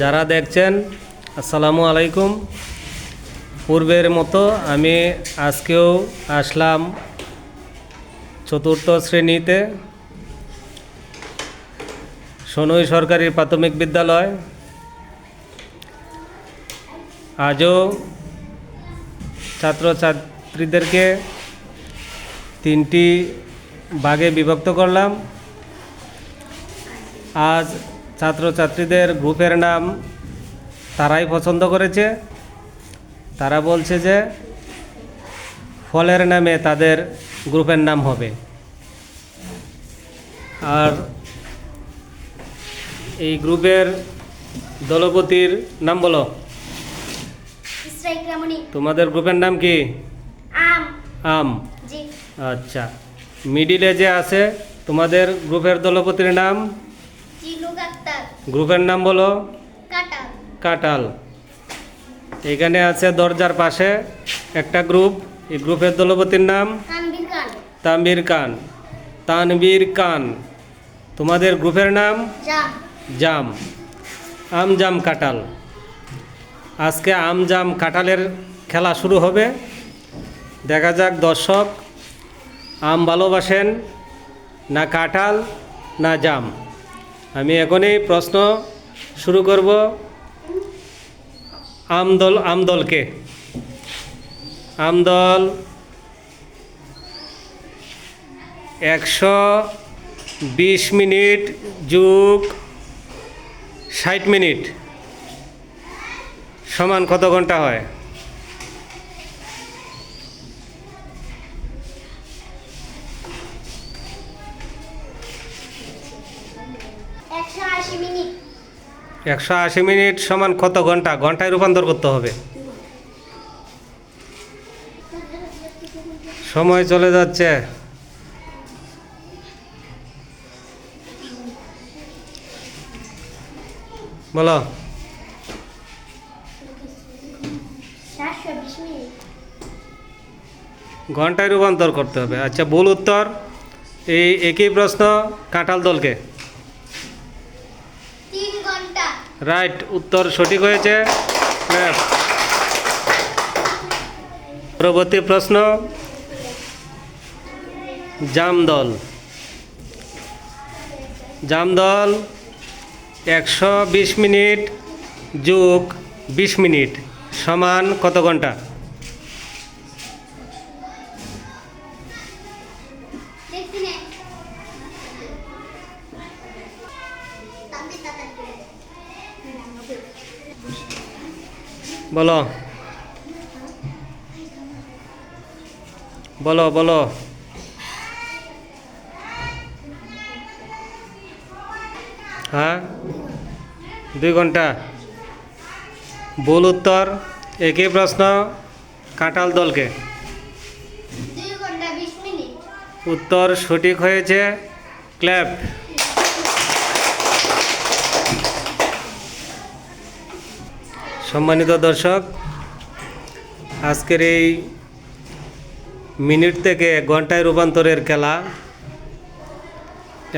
যারা দেখছেন আসসালামু আলাইকুম। পূর্বের মতো আমি আজকেও আসলাম চতুর্থ শ্রেণীতে, সোনই সরকারি প্রাথমিক বিদ্যালয়। আজও ছাত্রছাত্রীদেরকে তিনটি ভাগে বিভক্ত করলাম। আজ ছাত্রছাত্রীদের গ্রুপের নাম তারাই পছন্দ করেছে। তারা বলছে যে ফলের নামে তাদের গ্রুপের নাম হবে। আর এই গ্রুপের দলপতির নাম বলো। তোমাদের গ্রুপের নাম কি? আম। আচ্ছা, মিডিলে যে আছে তোমাদের গ্রুপের দলপতির নাম? গ্রুপের নাম বলো। কাঁঠাল। এখানে আছে দরজার পাশে একটা গ্রুপ, এই গ্রুপের দলপতির নাম? তানবীর কান। তোমাদের গ্রুপের নাম? জাম। আম জাম কাঁঠাল। আজকে আম জাম কাঁঠালের খেলা শুরু হবে। দেখা যাক দর্শক আম ভালোবাসেন না কাঁঠাল না জাম। আমি এখনই প্রশ্ন শুরু করব। আমদলকে। আমদল 120 মিনিট যোগ 60 মিনিট সমান কত ঘন্টা হয়? মিনিট। 180 মিনিট সমান কত ঘন্টা? ঘন্টায় রূপান্তর করতে হবে। সময় চলে যাচ্ছে। বলো। 420 মিনিট। ঘন্টায় রূপান্তর করতে হবে। আচ্ছা, ভুল উত্তর। এই একই প্রশ্ন কাঁঠাল দলকে। 3 ঘন্টা। রাইট, উত্তর সঠিক হয়েছে। পরবর্তী প্রশ্ন জামদল। 120 মিনিট যোগ 20 মিনিট সমান কত ঘন্টা? বলো বলো বলো। হ্যাঁ, 2 ঘন্টা। ভুল উত্তর। একই প্রশ্ন কাঁঠাল দলকে। 2 ঘন্টা 20 মিনিট। উত্তর সঠিক হয়েছে। ক্ল্যাপ। সম্মানিত দর্শক, আজকের এই মিনিট থেকে ঘন্টায় রূপান্তরের খেলা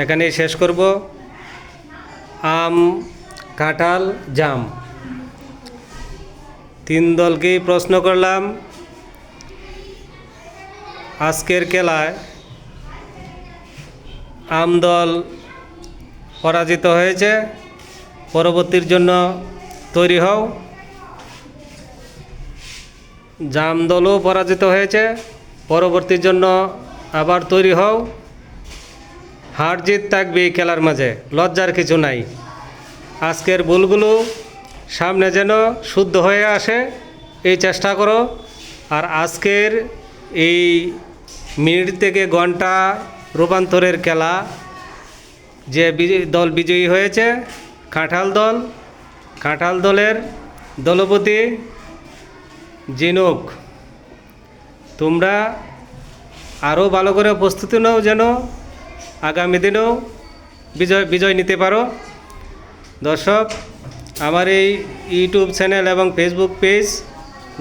এখানেই শেষ করব। আম, কাঁঠাল, জাম 3 দলকেই প্রশ্ন করলাম। আজকের খেলায় আম দল পরাজিত হয়েছে। পরবর্তীর জন্য তৈরি হও। জাম দলও পরাজিত হয়েছে, পরবর্তীর জন্য আবার তৈরি হও। হার জিত থাকবে এই খেলার মাঝে, লজ্জার কিছু নাই। আজকের ভুলগুলো সামনে যেন শুদ্ধ হয়ে আসে এই চেষ্টা করো। আর আজকের এই মিনিট থেকে ঘন্টা রূপান্তরের খেলা যে দল বিজয়ী হয়েছে কাঁঠাল দল। কাঁঠাল দলের দলপতি জিনুক। তোমরা আরও ভালো করে প্রস্তুতি নাও যেন আগামী দিনেও বিজয় নিতে পারো। দর্শক, আমার এই ইউটিউব চ্যানেল এবং ফেসবুক পেজ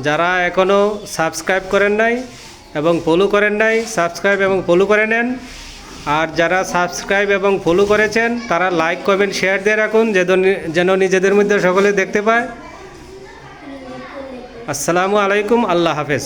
যারা এখনও সাবস্ক্রাইব করেন নাই এবং ফলো করেন নাই, সাবস্ক্রাইব এবং ফলো করে নেন। আর যারা সাবস্ক্রাইব এবং ফলো করেছেন তারা লাইক কমেন্ট শেয়ার দিয়ে রাখুন যেন নিজেদের মধ্যে সকলে দেখতে পায়। আসসালামু আলাইকুম, আল্লাহ হাফেজ।